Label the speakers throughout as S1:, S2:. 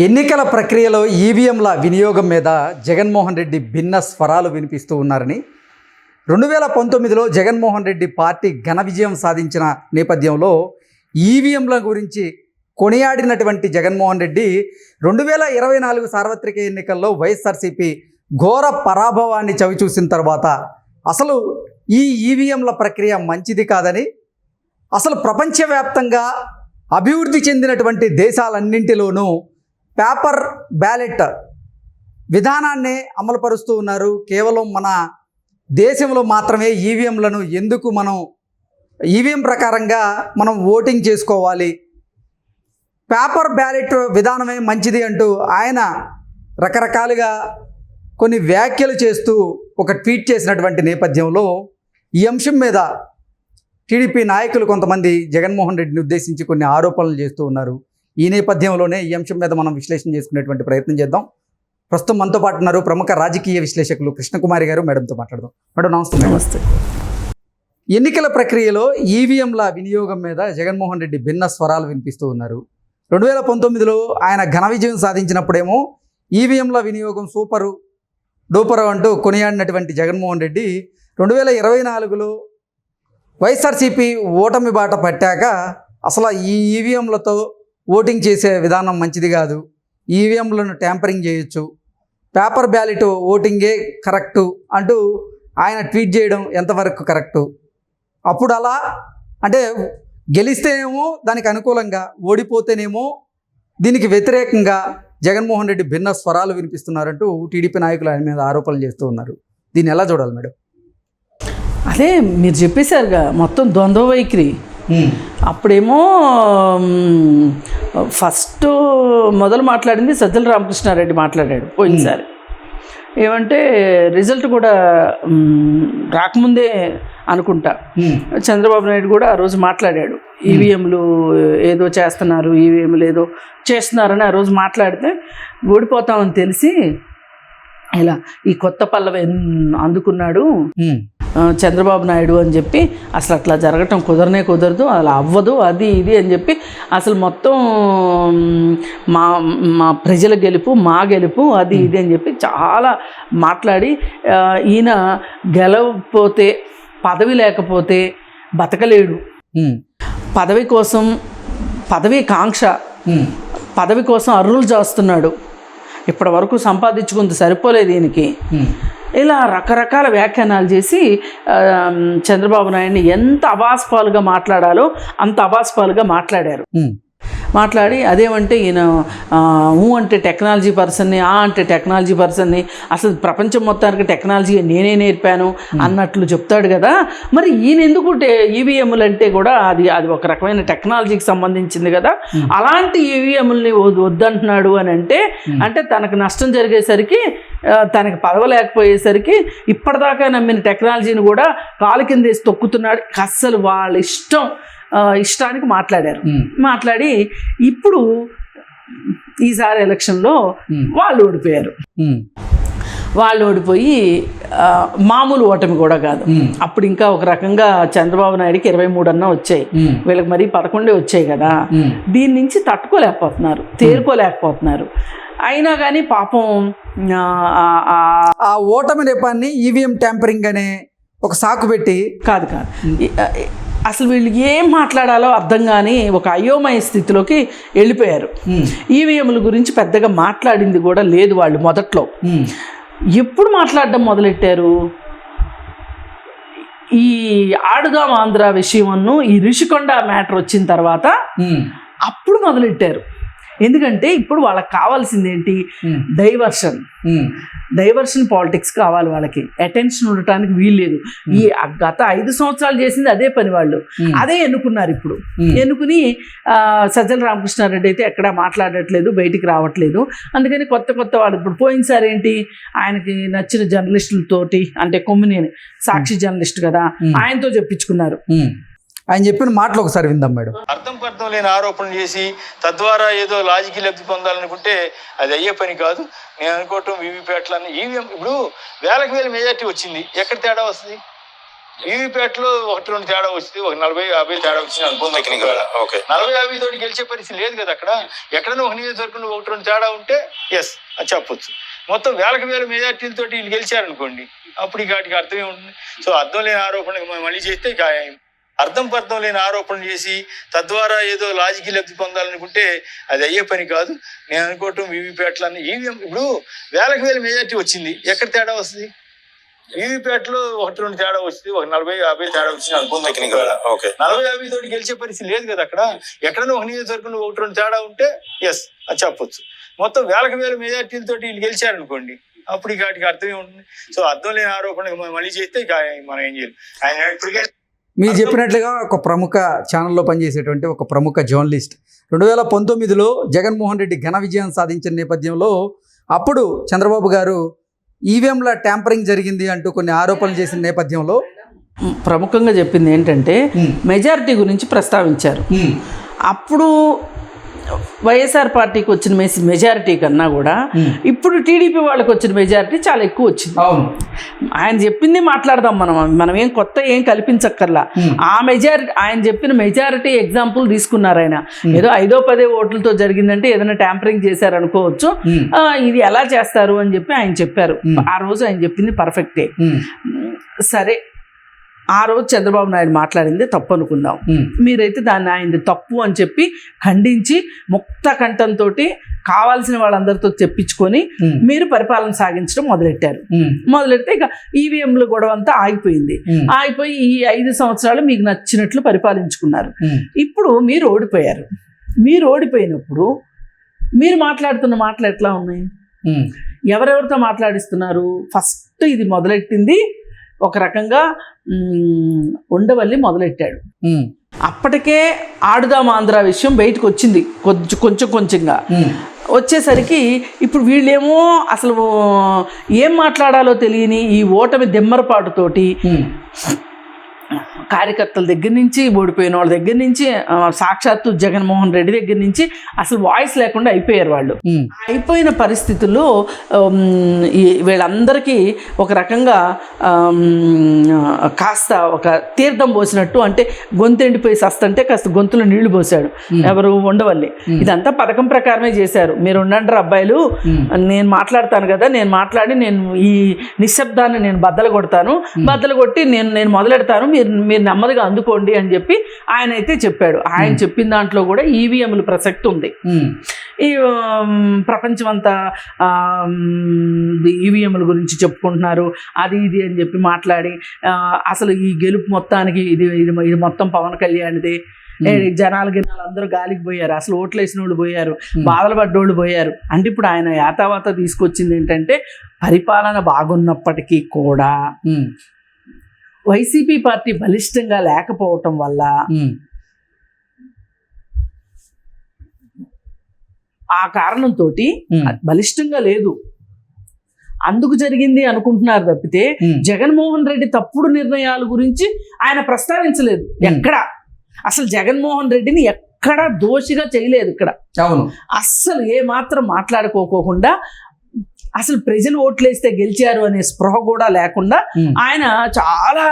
S1: ఎన్నికల ప్రక్రియలో ఈవీఎంల వినియోగం మీద జగన్మోహన్ రెడ్డి భిన్న స్వరాలు వినిపిస్తూ ఉన్నారని 2019లో జగన్మోహన్ రెడ్డి పార్టీ ఘన విజయం సాధించిన నేపథ్యంలో ఈవీఎంల గురించి కొనియాడినటువంటి జగన్మోహన్ రెడ్డి 2024 సార్వత్రిక ఎన్నికల్లో వైఎస్ఆర్సీపీ ఘోర పరాభవాన్ని చవిచూసిన తర్వాత అసలు ఈ ఈవీఎంల ప్రక్రియ మంచిది కాదని, అసలు ప్రపంచవ్యాప్తంగా అభివృద్ధి చెందినటువంటి దేశాలన్నింటిలోనూ పేపర్ బ్యాలెట్ విధానాన్ని అమలుపరుస్తూ ఉన్నారు. కేవలం మన దేశంలో మాత్రమే ఈవీఎంలను ఎందుకు మనం ఈవీఎం ప్రకారంగా మనం ఓటింగ్ చేసుకోవాలి, పేపర్ బ్యాలెట్ విధానమే మంచిది అంటూ ఆయన రకరకాలుగా కొన్ని వ్యాఖ్యలు చేస్తూ ఒక ట్వీట్ చేసినటువంటి నేపథ్యంలో ఈ అంశం మీద టీడీపీ నాయకులు కొంతమంది జగన్మోహన్ రెడ్డిని ఉద్దేశించి కొన్ని ఆరోపణలు చేస్తూ ఉన్నారు. ఈ నేపథ్యంలోనే ఈ అంశం మీద మనం విశ్లేషణ చేసుకునేటువంటి ప్రయత్నం చేద్దాం. ప్రస్తుతం మనతో పాటు ఉన్నారు ప్రముఖ రాజకీయ విశ్లేషకులు కృష్ణకుమారి గారు. మేడంతో మాట్లాడదాం. మేడం నమస్తే.
S2: నమస్తే.
S1: ఎన్నికల ప్రక్రియలో ఈవీఎంల వినియోగం మీద జగన్మోహన్ రెడ్డి భిన్న స్వరాలు వినిపిస్తూ ఉన్నారు. 2019లో ఆయన ఘన విజయం సాధించినప్పుడేమో ఈవీఎంల వినియోగం సూపరు డూపరు అంటూ కొనియాడినటువంటి జగన్మోహన్ రెడ్డి 2024లో వైఎస్ఆర్సీపీ ఓటమి బాట పట్టాక అసలు ఈ ఈవీఎంలతో ఓటింగ్ చేసే విధానం మంచిది కాదు, ఈవీఎంలను ట్యాంపరింగ్ చేయొచ్చు, పేపర్ బ్యాలెట్ ఓటింగే కరెక్టు అంటూ ఆయన ట్వీట్ చేయడం ఎంతవరకు కరెక్టు? అప్పుడు అలా అంటే గెలిస్తేనేమో దానికి అనుకూలంగా, ఓడిపోతేనేమో దీనికి వ్యతిరేకంగా జగన్మోహన్ రెడ్డి భిన్న స్వరాలు వినిపిస్తున్నారంటూ టీడీపీ నాయకులు ఆయన మీద ఆరోపణలు చేస్తూ ఉన్నారు. దీన్ని ఎలా చూడాలి మేడం?
S2: అదే మీరు చెప్పేశారుగా, మొత్తం ద్వంద్వ వైఖరి. అప్పుడేమో ఫస్ట్ మొదలు మాట్లాడింది సజ్జల రామకృష్ణారెడ్డి మాట్లాడాడు పోయినసారి. ఏమంటే రిజల్ట్ కూడా రాకముందే అనుకుంటా చంద్రబాబు నాయుడు కూడా ఆ రోజు మాట్లాడాడు, ఈవీఎంలు ఏదో చేస్తున్నారు, ఈవీఎంలు ఏదో చేస్తున్నారని ఆ రోజు మాట్లాడితే ఓడిపోతామని తెలిసి ఇలా ఈ కొత్త పల్లవి అందుకున్నాడు చంద్రబాబు నాయుడు అని చెప్పి, అసలు అట్లా జరగటం కుదరదు, అలా అవ్వదు, అది ఇది అని చెప్పి అసలు మొత్తం మా ప్రజల గెలుపు, మా గెలుపు, అది ఇది అని చెప్పి చాలా మాట్లాడి, ఈయన గెలవకపోతే పదవి లేకపోతే బతకలేడు, పదవి కోసం పదవి కాంక్ష, పదవి కోసం అర్రులు చేస్తున్నాడు, ఇప్పటి వరకు సంపాదించుకుంది సరిపోలేదు ఈయనకి, ఇలా రకరకాల వ్యాఖ్యానాలు చేసి చంద్రబాబు నాయుడిని ఎంత అబాస్పాలుగా మాట్లాడాలో అంత అబాస్పాలుగా మాట్లాడి అదేమంటే ఈయన అంటే టెక్నాలజీ పర్సన్ని, అంటే టెక్నాలజీ పర్సన్ని, అసలు ప్రపంచం మొత్తానికి టెక్నాలజీ నేనే నేర్పాను అన్నట్లు చెప్తాడు కదా. మరి ఈయన ఎందుకు ఈవీఎంలు అంటే కూడా అది ఒక రకమైన టెక్నాలజీకి సంబంధించింది కదా, అలాంటి ఈవీఎంలని వద్దంటున్నాడు అని అంటే తనకు నష్టం జరిగేసరికి, తనకు పదవి లేకపోయేసరికి ఇప్పటిదాకా నమ్మిన టెక్నాలజీని కూడా కాలు కింద వేసి తొక్కుతున్నాడు. అస్సలు వాళ్ళ ఇష్టానికి మాట్లాడి ఇప్పుడు ఈసారి ఎలక్షన్లో వాళ్ళు ఓడిపోయి మామూలు ఓటమి కూడా కాదు. అప్పుడు ఇంకా ఒక రకంగా చంద్రబాబు నాయుడికి 23 అన్నా వచ్చాయి, వీళ్ళకి మరి 11 వచ్చాయి కదా. దీని నుంచి తేరుకోలేకపోతున్నారు. అయినా కానీ పాపం
S1: ఆ ఓటమి నెపాన్ని ఈవీఎం ట్యాంపరింగ్ అనే ఒక సాకు పెట్టి
S2: కాదు అసలు వీళ్ళు ఏం మాట్లాడాలో అర్థం కాని ఒక అయోమయ స్థితిలోకి వెళ్ళిపోయారు. ఈవీఎంల గురించి పెద్దగా మాట్లాడింది కూడా లేదు వాళ్ళు మొదట్లో. ఎప్పుడు మాట్లాడడం మొదలెట్టారు? ఈ ఆడుదాం ఆంధ్ర విషయమును, ఈ రిషికొండ మ్యాటర్ వచ్చిన తర్వాత అప్పుడు మొదలెట్టారు. ఎందుకంటే ఇప్పుడు వాళ్ళకి కావాల్సింది ఏంటి? డైవర్షన్ పాలిటిక్స్ కావాలి. వాళ్ళకి అటెన్షన్ ఉండటానికి వీల్లేదు. ఈ గత 5 సంవత్సరాలు చేసింది అదే పని, వాళ్ళు అదే ఎన్నుకున్నారు. ఇప్పుడు ఎన్నుకుని సజ్జల రామకృష్ణారెడ్డి అయితే ఎక్కడా మాట్లాడట్లేదు, బయటికి రావట్లేదు. అందుకని కొత్త వాళ్ళు ఇప్పుడు పోయినసారి ఏంటి, ఆయనకి నచ్చిన జర్నలిస్టులతోటి, అంటే కొమ్మినేని సాక్షి జర్నలిస్ట్ కదా, ఆయనతో చెప్పించుకున్నారు.
S1: ఆయన చెప్పిన మాటలు ఒకసారి విందాం మేడం.
S3: అర్థం లేని ఆరోపణలు చేసి తద్వారా ఏదో లాజిక్ లబ్ధి పొందాలనుకుంటే అది అయ్యే పని కాదు. నేను అనుకోవటం వీవీప్యాట్లని ఈవీఎం ఇప్పుడు వేలకు వేల మెజార్టీ వచ్చింది, ఎక్కడ తేడా వస్తుంది? వీవీప్యాట్లో 1-2 తేడా వస్తుంది, ఒక 40-50 తేడా వచ్చింది అనుకుందాం. 40-50 తోటి గెలిచే పరిస్థితి లేదు కదా అక్కడ. ఎక్కడైనా ఒక నియోజకవర్గంలో 1-2 తేడా ఉంటే ఎస్ అది చెప్పొచ్చు. మొత్తం వేలకు వేల మెజార్టీలతోటి వీళ్ళు గెలిచారనుకోండి, అప్పుడు ఇక వాటికి అర్థం ఏముంటుంది? సో అర్థం లేని ఆరోపణ మళ్ళీ చేస్తే ఇక అర్థం లేని ఆరోపణ చేసి తద్వారా ఏదో లాజికి లబ్ధి పొందాలనుకుంటే అది అయ్యే పని కాదు. నేను అనుకోవటం వీవీప్యాట్లన్నీ ఈవీఎం ఇప్పుడు వేలకు వేల మెజార్టీ వచ్చింది, ఎక్కడ తేడా వస్తుంది? వీవీప్యాట్లో 1-2 తేడా వస్తుంది, ఒక 40-50 తేడా వచ్చింది అనుకుందాం. 40-50 తోటి గెలిచే పరిస్థితి లేదు కదా అక్కడ. ఎక్కడైనా ఒక నియోజకవర్గంలో 1-2 తేడా ఉంటే ఎస్ అది చెప్పొచ్చు. మొత్తం వేలకు వేల మెజార్టీలతోటి వీళ్ళు గెలిచారనుకోండి, అప్పుడు ఇక వాటికి అర్థం ఏముంటుంది? సో అర్థం లేని ఆరోపణ మళ్ళీ చేస్తే ఇక మనం ఏం చేయాలి? ఆయన ఇప్పటికే
S1: మీరు చెప్పినట్లుగా ఒక ప్రముఖ ఛానల్లో పనిచేసేటువంటి ఒక ప్రముఖ జర్నలిస్ట్ 2019లో జగన్మోహన్ రెడ్డి ఘన విజయం సాధించిన నేపథ్యంలో అప్పుడు చంద్రబాబు గారు ఈవీఎంల ట్యాంపరింగ్ జరిగింది అంటూ కొన్ని ఆరోపణలు చేసిన నేపథ్యంలో
S2: ప్రముఖంగా చెప్పింది ఏంటంటే మెజారిటీ గురించి ప్రస్తావించారు. అప్పుడు వైఎస్ఆర్ పార్టీకి వచ్చిన మెజారిటీ కన్నా కూడా ఇప్పుడు టీడీపీ వాళ్ళకి వచ్చిన మెజారిటీ చాలా ఎక్కువ వచ్చింది. ఆయన చెప్పింది మాట్లాడదాం, మనం ఏం కొత్త ఏం కల్పించక్కర్లా. ఆ మెజారిటీ ఆయన చెప్పిన మెజారిటీ ఎగ్జాంపుల్ తీసుకున్నారు. ఆయన ఏదో 5-10 ఓట్లతో జరిగిందంటే ఏదైనా ట్యాంపరింగ్ చేశారు అనుకోవచ్చు, ఇది ఎలా చేస్తారు అని చెప్పి ఆయన చెప్పారు. ఆ రోజు ఆయన చెప్పింది పర్ఫెక్టే. సరే, ఆ రోజు చంద్రబాబు నాయుడు మాట్లాడింది తప్పు అనుకుందాం, మీరైతే దాన్ని ఆయనది తప్పు అని చెప్పి ఖండించి ముక్త కంఠంతో కావాల్సిన వాళ్ళందరితో చెప్పించుకొని మీరు పరిపాలన సాగించడం మొదలెడితే ఇక ఈవీఎంల గొడవ అంతా ఆగిపోయి ఈ 5 సంవత్సరాలు మీకు నచ్చినట్లు పరిపాలించుకున్నారు. ఇప్పుడు మీరు ఓడిపోయినప్పుడు మీరు మాట్లాడుతున్న మాటలు ఎట్లా ఉన్నాయి? ఎవరెవరితో మాట్లాడిస్తున్నారు? ఫస్ట్ ఇది మొదలెట్టింది ఒక రకంగా ఉండవల్లి మొదలెట్టాడు. అప్పటికే ఆడుదాం ఆంధ్ర విషయం బయటకు వచ్చింది కొంచెంగా. వచ్చేసరికి ఇప్పుడు వీళ్ళేమో అసలు ఏం మాట్లాడాలో తెలియని ఈ ఓటమి దెమ్మరపాటుతోటి కార్యకర్తల దగ్గర నుంచి, ఓడిపోయిన వాళ్ళ దగ్గర నుంచి, సాక్షాత్తు జగన్మోహన్ రెడ్డి దగ్గర నుంచి అసలు వాయిస్ లేకుండా అయిపోయారు వాళ్ళు. అయిపోయిన పరిస్థితుల్లో వీళ్ళందరికీ ఒక రకంగా కాస్త ఒక తీర్థం పోసినట్టు, అంటే గొంతు ఎండిపోయి సస్తంటే కాస్త గొంతులో నీళ్లు పోసాడు ఎవరు? ఉండవల్లి. ఇదంతా పథకం ప్రకారమే చేశారు. మీరు ఉండండి అబ్బాయిలు, నేను మాట్లాడతాను కదా, నేను ఈ నిశ్శబ్దాన్ని నేను బద్దలు కొట్టి నేను మొదలెడతాను, మీరు నెమ్మదిగా అందుకోండి అని చెప్పి ఆయన అయితే చెప్పాడు. ఆయన చెప్పిన దాంట్లో కూడా ఈవీఎంల ప్రసక్తి ఉంది. ఈ ప్రపంచం అంతా ఈవీఎంల గురించి చెప్పుకుంటున్నారు, అది ఇది అని చెప్పి మాట్లాడి అసలు ఈ గెలుపు మొత్తానికి ఇది మొత్తం పవన్ కళ్యాణ్దే, జనాలు అందరూ గాలికి పోయారు, అసలు ఓట్లు వేసిన వాళ్ళు పోయారు, బాధలు పడ్డోళ్ళు పోయారు. అంటే ఇప్పుడు ఆయన యాతావాత తీసుకొచ్చింది ఏంటంటే పరిపాలన బాగున్నప్పటికీ కూడా వైసీపీ పార్టీ బలిష్టంగా లేకపోవటం వల్ల ఆ కారణంతో బలిష్టంగా లేదు, అందుకు జరిగింది అనుకుంటున్నారు తప్పితే జగన్మోహన్ రెడ్డి తప్పుడు నిర్ణయాల గురించి ఆయన ప్రస్తావించలేదు ఎక్కడ. అసలు జగన్మోహన్ రెడ్డిని ఎక్కడ దోషిగా చేయలేదు ఇక్కడ. అస్సలు ఏ మాత్రం మాట్లాడుకోకుండా అసలు ప్రజలు ఓట్లేస్తే గెలిచారు అనే స్పృహ కూడా లేకుండా ఆయన చాలా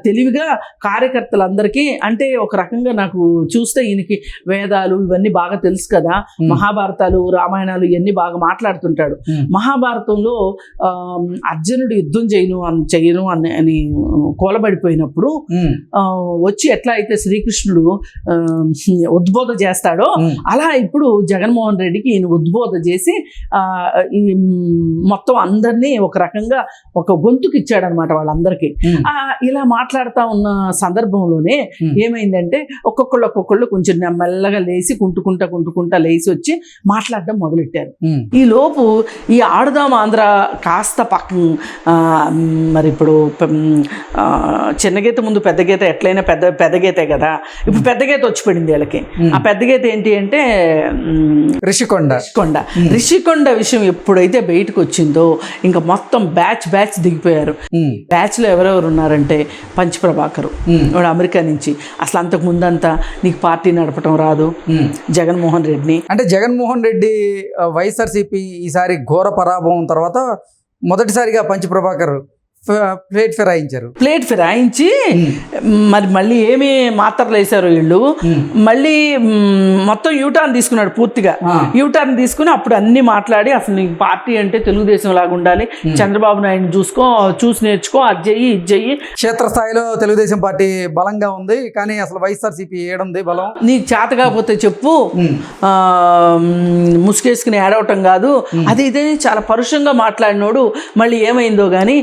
S2: తెలివిగా కార్యకర్తలందరికీ, అంటే ఒక రకంగా నాకు చూస్తే ఈయనకి వేదాలు ఇవన్నీ బాగా తెలుసు కదా, మహాభారతాలు రామాయణాలు ఇవన్నీ బాగా మాట్లాడుతుంటాడు. మహాభారతంలో అర్జునుడు యుద్ధం చేయను అని కూలబడిపోయినప్పుడు వచ్చి ఎట్లా అయితే శ్రీకృష్ణుడు ఉద్బోధ చేస్తాడో అలా ఇప్పుడు జగన్మోహన్ రెడ్డికి ఈయన ఉద్బోధ చేసి మొత్తం అందరినీ ఒక రకంగా ఒక గొంతుకి ఇచ్చాడనమాట వాళ్ళందరికీ. ఇలా మాట్లాడుతూ ఉన్న సందర్భంలోనే ఏమైందంటే ఒక్కొక్కళ్ళు కొంచెం మెల్లగా లేచి కుంటుకుంటా లేచి వచ్చి మాట్లాడడం మొదలెట్టారు. ఈ లోపు ఈ ఆడుదాం ఆంధ్ర కాస్త మరి ఇప్పుడు చిన్న గీత ముందు పెద్ద గీత ఎట్లయినా పెద్ద గీతే కదా, ఇప్పుడు పెద్ద గీత వచ్చి పడింది వీళ్ళకి. ఆ పెద్ద గీత ఏంటి అంటే రిషికొండ విషయం ఎప్పుడైతే బయటకు వచ్చిందో ఇంకా మొత్తం బ్యాచ్ దిగిపోయారు. బ్యాచ్ లో ఎవరెవరు ఉన్నారంటే పంచప్రభాకర్, వాడు అమెరికా నుంచి. అసలు అంతకు ముందంతా నీకు పార్టీ నడపటం రాదు, జగన్మోహన్ రెడ్డిని,
S1: అంటే జగన్మోహన్ రెడ్డి వైఎస్ఆర్సీపీ ఈసారి ఘోర పరాభవం తర్వాత మొదటిసారిగా పంచప్రభాకర్ ప్లేట్ ఫిరాయించారు.
S2: ప్లేట్ ఫిరాయించి మరి మళ్ళీ ఏమి మాత్రలు వేశారు వీళ్ళు, మళ్ళీ మొత్తం యూటర్న్ తీసుకున్నాడు పూర్తిగా. యూటర్న్ తీసుకుని అప్పుడు అన్ని మాట్లాడి అసలు నీకు పార్టీ అంటే తెలుగుదేశం లాగా ఉండాలి, చంద్రబాబు నాయుడు చూసి నేర్చుకో, అది చెయ్యి ఇది చెయ్యి.
S1: క్షేత్రస్థాయిలో తెలుగుదేశం పార్టీ బలంగా ఉంది, కానీ అసలు వైఎస్ఆర్సీపీ ఏడుంది బలం,
S2: నీకు చేత కాకపోతే చెప్పు, ముసుకేసుకుని ఏడవటం కాదు అది ఇదే చాలా పరుషంగా మాట్లాడినోడు మళ్ళీ ఏమైందో కానీ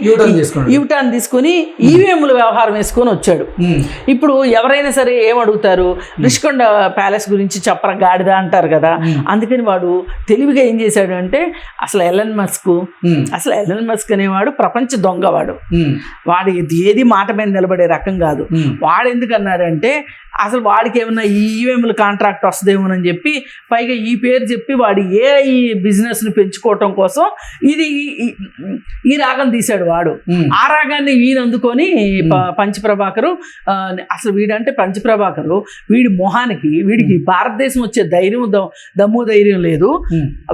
S2: యూటర్న్ తీసుకుని ఈవీఎంల వ్యవహారం వేసుకొని వచ్చాడు. ఇప్పుడు ఎవరైనా సరే ఏమడుగుతారు, రిషికొండ ప్యాలెస్ గురించి చెప్పరా గాడిద అంటారు కదా. అందుకని వాడు తెలివిగా ఏం చేశాడు అంటే అసలు ఎలన్ మస్క్ అనేవాడు ప్రపంచ దొంగవాడు, వాడు ఏది మాట మీద నిలబడే రకం కాదు. వాడు ఎందుకన్నాడంటే అసలు వాడికి ఏమన్నా ఈవీఎంల కాంట్రాక్ట్ వస్తుందేమోనని చెప్పి పైగా ఈ పేరు చెప్పి వాడి ఏఐ బిజినెస్ని పెంచుకోవటం కోసం ఈ రాగం తీశాడు వాడు. ఆ రాగాన్ని వీడు అందుకొని పంచప్రభాకరు, అసలు వీడంటే పంచప్రభాకరు వీడి మొహానికి వీడికి భారతదేశం వచ్చే ధైర్యం దమ్ము ధైర్యం లేదు.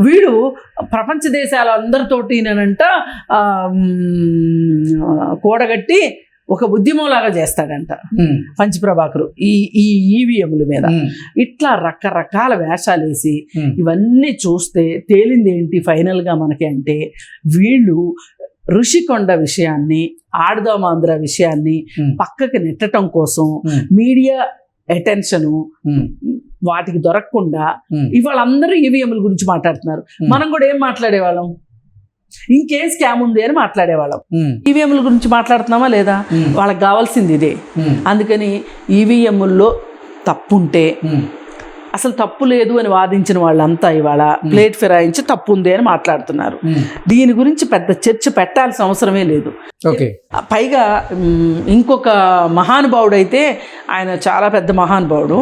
S2: వీడు ప్రపంచ దేశాలందరితోటి నేనంట కూడగట్టి ఒక ఉద్యమంలాగా చేస్తాడంట పంచప్రభాకరు ఈ ఈవీఎంల మీద. ఇట్లా రకరకాల వేషాలు వేసి ఇవన్నీ చూస్తే తేలింది ఏంటి ఫైనల్గా మనకి అంటే వీళ్ళు ఋషికొండ విషయాన్ని, ఆడదామాంధ్ర విషయాన్ని పక్కకి నెట్టడం కోసం మీడియా అటెన్షను వాటికి దొరకకుండా ఇవాళ అందరూ ఈవీఎంల గురించి మాట్లాడుతున్నారు. మనం కూడా ఏం మాట్లాడేవాళ్ళం, ఇంకేం స్కామ్ ఉంది అని మాట్లాడేవాళ్ళం. ఈవీఎంల గురించి మాట్లాడుతున్నామా లేదా, వాళ్ళకి కావాల్సింది ఇదే. అందుకని ఈవీఎంల్లో తప్పుంటే అసలు తప్పు లేదు అని వాదించిన వాళ్ళంతా ఇవాళ ప్లేట్ ఫిరాయించి తప్పు ఉంది అని మాట్లాడుతున్నారు. దీని గురించి పెద్ద చర్చ పెట్టాల్సిన అవసరమే లేదు. పైగా ఇంకొక మహానుభావుడు అయితే ఆయన చాలా పెద్ద మహానుభావుడు,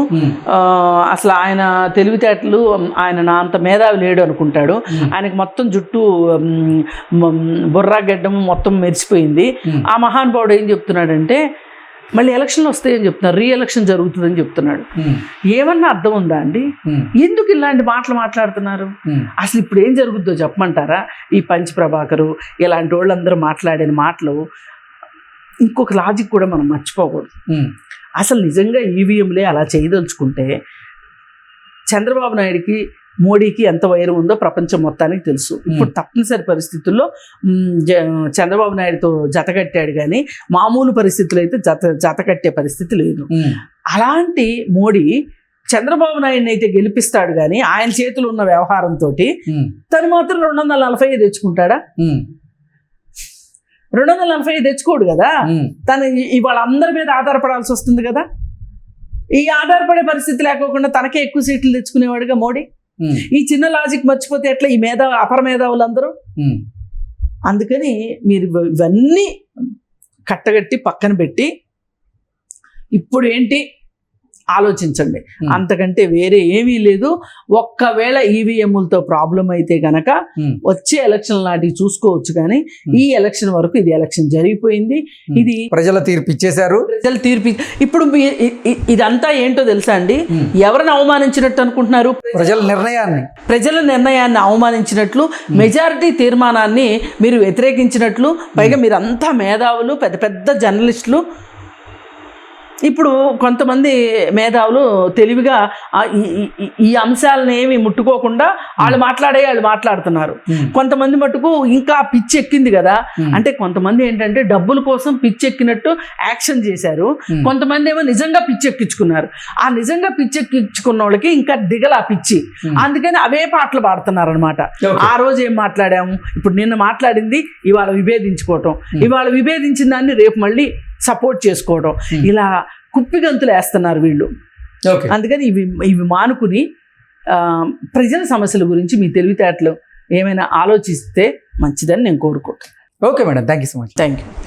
S2: అసలు ఆయన తెలివితేటలు ఆయన నా అంత మేధావి లేడు అనుకుంటాడు. ఆయనకు మొత్తం జుట్టు బుర్రా గడ్డం మొత్తం మెరిసిపోయింది. ఆ మహానుభావుడు ఏం చెప్తున్నాడంటే మళ్ళీ ఎలక్షన్లు వస్తాయని చెప్తున్నారు, రీఎలక్షన్ జరుగుతుందని చెప్తున్నాడు. ఏమన్నా అర్థం ఉందా అండి? ఎందుకు ఇలాంటి మాటలు మాట్లాడుతున్నారు? అసలు ఇప్పుడు ఏం జరుగుద్దో చెప్పమంటారా? ఈ పంచప్రభాకరు ఇలాంటి వాళ్ళందరూ మాట్లాడిన మాటలు ఇంకొక లాజిక్ కూడా మనం మర్చిపోకూడదు. అసలు నిజంగా ఈవీఎంలే అలా చేయదలుచుకుంటే చంద్రబాబు నాయుడికి మోడీకి ఎంత వైరం ఉందో ప్రపంచం మొత్తానికి తెలుసు. ఇప్పుడు తప్పనిసరి పరిస్థితుల్లో చంద్రబాబు నాయుడుతో జతకట్టాడు, కానీ మామూలు పరిస్థితులు అయితే జతకట్టే పరిస్థితి లేదు. అలాంటి మోడీ చంద్రబాబు నాయుడిని అయితే గెలిపిస్తాడు, కానీ ఆయన చేతులు ఉన్న వ్యవహారంతో తను మాత్రం 245 తెచ్చుకుంటాడా? 245 తెచ్చుకోడు కదా. తను ఇవాళ అందరి మీద ఆధారపడాల్సి వస్తుంది కదా. ఈ ఆధారపడే పరిస్థితి లేకోకుండా తనకే ఎక్కువ సీట్లు తెచ్చుకునేవాడుగా మోడీ. ఈ చిన్న లాజిక్ మర్చిపోతే ఎట్లా ఈ అపర మేధావులందరూ? అందుకని మీరు ఇవన్నీ కట్టగట్టి పక్కన పెట్టి ఇప్పుడు ఏంటి ఆలోచించండి, అంతకంటే వేరే ఏమీ లేదు. ఒక్కవేళ ఈవీఎంలతో ప్రాబ్లం అయితే కనుక వచ్చే ఎలక్షన్ లాంటివి చూసుకోవచ్చు, కానీ ఈ ఎలక్షన్ వరకు ఇది ఎలక్షన్ జరిగిపోయింది. ఇది
S1: ప్రజల తీర్పు ఇచ్చేశారు.
S2: ఇప్పుడు ఇదంతా ఏంటో తెలుసా అండి? ఎవరిని అవమానించినట్టు అనుకుంటున్నారు? ప్రజల నిర్ణయాన్ని అవమానించినట్లు, మెజారిటీ తీర్మానాన్ని మీరు వ్యతిరేకించినట్లు. పైగా మీరంతా మేధావులు, పెద్ద పెద్ద జర్నలిస్టులు. ఇప్పుడు కొంతమంది మేధావులు తెలివిగా ఈ అంశాలను ఏమి ముట్టుకోకుండా వాళ్ళు మాట్లాడుతున్నారు. కొంతమంది మటుకు ఇంకా పిచ్చి ఎక్కింది కదా, అంటే కొంతమంది ఏంటంటే డబ్బుల కోసం పిచ్చి ఎక్కినట్టు యాక్షన్ చేశారు, కొంతమంది ఏమో నిజంగా పిచ్చి ఎక్కించుకున్నారు. ఆ నిజంగా పిచ్చి ఎక్కించుకున్న వాళ్ళకి ఇంకా దిగల పిచ్చి, అందుకని అవే పాటలు పాడుతున్నారు అనమాట. ఆ రోజు ఏం మాట్లాడాము, ఇప్పుడు నిన్న మాట్లాడింది ఇవాళ విభేదించుకోవటం, ఇవాళ విభేదించిన దాన్ని రేపు మళ్ళీ సపోర్ట్ చేసుకోవడం, ఇలా కుప్పిగంతులు వేస్తున్నారు వీళ్ళు. అందుకని ఇవి మానుకుని ప్రజల సమస్యల గురించి మీ తెలివితేటలు ఏమైనా ఆలోచిస్తే మంచిదని నేను కోరుకుంటున్నాను.
S1: Okay madam, thank you so much.
S2: Thank you.